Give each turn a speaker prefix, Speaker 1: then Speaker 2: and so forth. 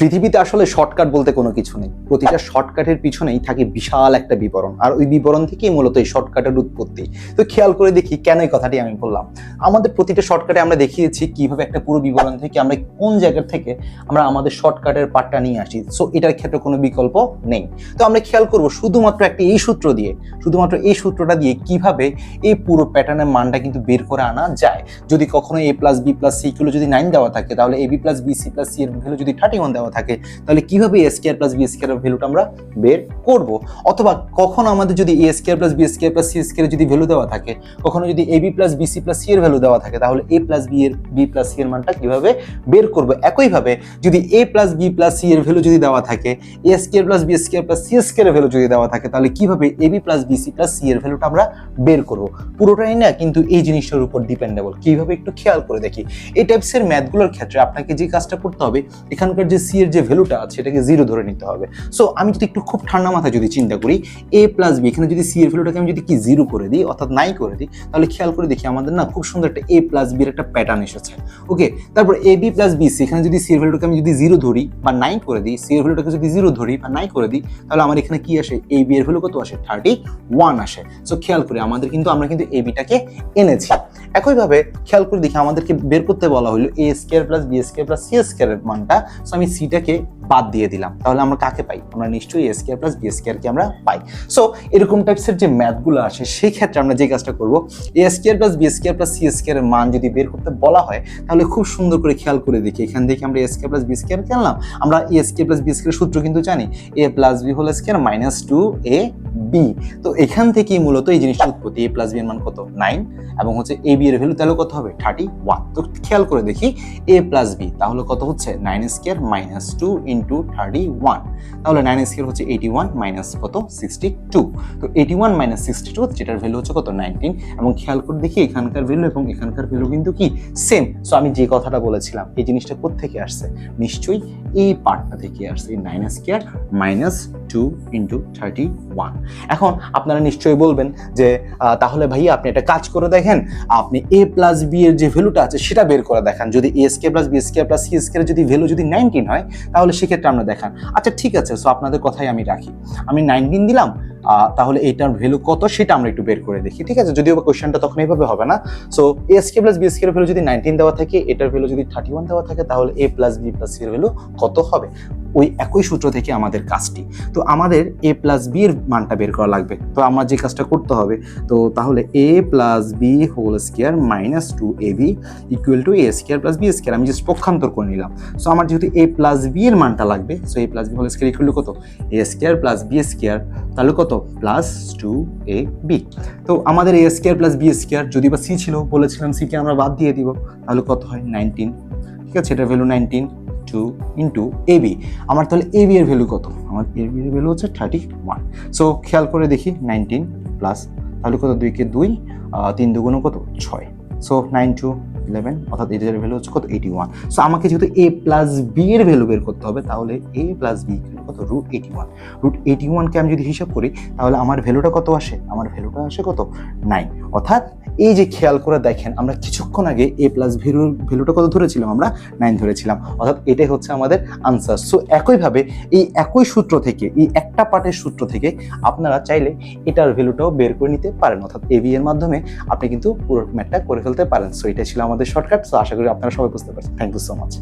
Speaker 1: পৃথিবীতে আসলে শর্টকাট বলতে কোনো কিছু নেই। প্রতিটা শর্টকাটের পিছনেই থাকে বিশাল একটা বিবরণ, আর ওই বিবরণ থেকেই মূলত এই শর্টকাটের উৎপত্তি। তো খেয়াল করে দেখি কেন এই কথাটি আমি বললাম। আমাদের প্রতিটা শর্টকাটে আমরা দেখিয়েছি কিভাবে একটা পুরো বিবরণ থেকে আমরা কোন জায়গা থেকে আমরা আমাদের শর্টকাটের পার্টটা নিয়ে আসি। সো এটার ক্ষেত্রে কোনো বিকল্প নেই। তো আমরা খেয়াল করব শুধুমাত্র একটা এই সূত্রটা দিয়ে কিভাবে এই পুরো প্যাটার্নের মানটা কিন্তু বের করে আনা যায়। যদি কখনো a plus b plus c গুলো যদি 9 দেওয়া থাকে, তাহলে ab plus bc plus c এর ভ্যালু যদি 31 দেওয়া থাকে, তাহলে কিভাবে a square plus b square এর ভ্যালুটা আমরা বের করব। অথবা কখনো আমাদের যদি a square plus b square plus c square যদি ভ্যালু দেওয়া থাকে, কখনো যদি ab plus bc plus c এর ভ্যালু দেওয়া থাকে, তাহলে a plus b plus c এর মানটা কিভাবে বের করব। একইভাবে যদি a plus b plus c এর ভ্যালু যদি দেওয়া থাকে, a square plus b square plus c square এর ভ্যালু যদি দেওয়া থাকে, তাহলে কিভাবে ab plus bc plus c এর ভ্যালুটা আমরা বের করব। পুরোটাই না কিন্তু এই জিনিসটার উপর ডিপেন্ডেবল। কিভাবে একটু খেয়াল করে দেখি। এই টাইপসের ম্যাথগুলোর ক্ষেত্রে আপনাকে যে কাজটা করতে হবে, এখানকার যে সি এর যে ভ্যালুটা আছে এটাকে 0 ধরে নিতে হবে। সো আমি যদি একটু খুব ঠান্ডা মাথায় যদি চিন্তা করি, a প্লাস b, এখানে যদি সি এর ভ্যালুটাকে আমি যদি কি 0 করে দিই, অর্থাৎ 9 করে দিই, তাহলে খেয়াল করে দেখি আমাদের না খুব সুন্দর একটা a প্লাস b এর একটা প্যাটার্ন এসেছে। ওকে, তারপর ab প্লাস bc, এখানে যদি সি এর ভ্যালুটাকে আমি যদি 0 ধরি বা 9 করে দিই, সি এর ভ্যালুটাকে যদি 0 ধরি বা 9 করে দিই, তাহলে আমার এখানে কি আসে, ab এর ভ্যালু কত আসে, 31 আসে। সো খেয়াল করি আমরা কিন্তু ab টাকে এনেছি। একইভাবে খেয়াল করে দেখি আমাদেরকে বের করতে বলা হলো a square plus b square plus c square এর মানটা। সো আমি সিটাকে বাদ দিয়ে দিলাম, তাহলে আমরা কাকে পাই, আমরা নিশ্চয়ই a square plus b square কে আমরা পাই। সো এরকম টাইপসের যে ম্যাথগুলো আসে সেই ক্ষেত্রে আমরা যে কাজটা করব, a square plus b square plus c square এর মান যদি বের করতে বলা হয়, তাহলে খুব সুন্দর করে খেয়াল করে দেখি এখান থেকে আমরা a square plus b square কে আনলাম। আমরা a square plus b square সূত্র কিন্তু জানি, a plus b whole square minus 2ab। তো এখান থেকেই মূলত এই জিনিসটা উৎপত্তি। a প্লাস b এর মান কত, 9, এবং হচ্ছে ab এর ভ্যালু তাহলে কত হবে, 31। তো খেয়াল করে দেখি a প্লাস b তাহলে কত হচ্ছে, 9 স্কয়ার মাইনাস 2 ইন্টু 31, তাহলে 9 স্কয়ার হচ্ছে 81 মাইনাস কত, 62। তো 81 মাইনাস 62, যেটার ভ্যালু হচ্ছে কত, 19। এবং খেয়াল করে দেখি এখানকার ভ্যালু এবং এখানকার ভ্যালু কিন্তু কি সেম। সো আমি যে কথাটা বলেছিলাম এই জিনিসটা কোথা থেকে আসছে, নিশ্চয়ই এই পার্টটা থেকে আসছে, 9 স্কয়ার মাইনাস 2 ইন্টু 31। এখন আপনারা নিশ্চয়ই বলবেন যে তাহলে ভাই আপনি একটা কাজ করে দেখেন, আপনি a প্লাস b এর যে ভ্যালুটা আছে সেটা বের করে দেখান। যদি a square plus b square plus c square যদি ভ্যালু যদি 19 হয়, তাহলে সেক্ষেত্রে আমরা দেখান। আচ্ছা ঠিক আছে, সো আপনাদের কথাই আমি রাখি, আমি 19 দিলাম, তাহলে এইটার ভ্যালু কত সেটা আমরা একটু বের করে দেখি। ঠিক আছে, যদিও বা কোশ্চেনটা তখন এইভাবে হবে না। So a square plus b square value যদি 19 দেওয়া থাকে, এটার ভ্যালু যদি 31 দেওয়া থাকে, তাহলে a plus b plus c এর ভ্যালু কত হবে। ওই একই সূত্র থেকে আমাদের কাজটি। তো আমাদের a প্লাস b এর মানটা বের করা লাগবে। তো আমার যে কাজটা করতে হবে, তো তাহলে a plus b whole square minus 2ab equal to a square plus b square, আমি জাস্ট পক্ষান্তর করে নিলাম। সো আমার যেহেতু a প্লাস b এর মানটা লাগবে, so a plus b whole square equal to কত, a square plus b square, তাহলে কত, প্লাস 2ab। তো আমাদের a square plus b square, যদি বা c ছিল, বলেছিলাম c কে আমরা বাদ দিয়ে দিব, তাহলে কত হয়, 19। ঠিক আছে, এটার ভ্যালু 19 ইন্টু ab। আমার তাহলে ab এর ভ্যালু কত, আমার ab এর ভ্যালু হচ্ছে 31। সো খেয়াল করে দেখি 19 প্লাস, তাহলে কত, 2 কে 2, 3 দুগুণ কত, 6। সো 9 টু 11, অর্থাৎ এটার ভ্যালু হচ্ছে কত, 81। সো আমাকে যেহেতু a প্লাস b এর ভ্যালু বের করতে হবে, তাহলে a প্লাস b কত, √81। √81 কে আমি যদি হিসাব করি, তাহলে আমার ভ্যালুটা কত আসে, আমার ভ্যালুটা আসে কত, 9। অর্থাৎ এই যে খেয়াল করে দেখেন, আমরা কিছুক্ষণ আগে a প্লাস ভ্যালুটা কত ধরেছিলাম, আমরা 9 ধরেছিলাম, অর্থাৎ এটাই হচ্ছে আমাদের আনসার। সো একইভাবে এই একই সূত্র থেকে, এই একটা পার্টের সূত্র থেকে আপনারা চাইলে এটার ভ্যালুটাও বের করে নিতে পারেন, অর্থাৎ ab এর মাধ্যমে আপনি কিন্তু পুরো ম্যাথটা করে ফেলতে পারেন। সো এটা ছিল আমাদের শর্টকাট। সো আশা করি আপনারা সবাই বুঝতে পারছেন। Thank you so much.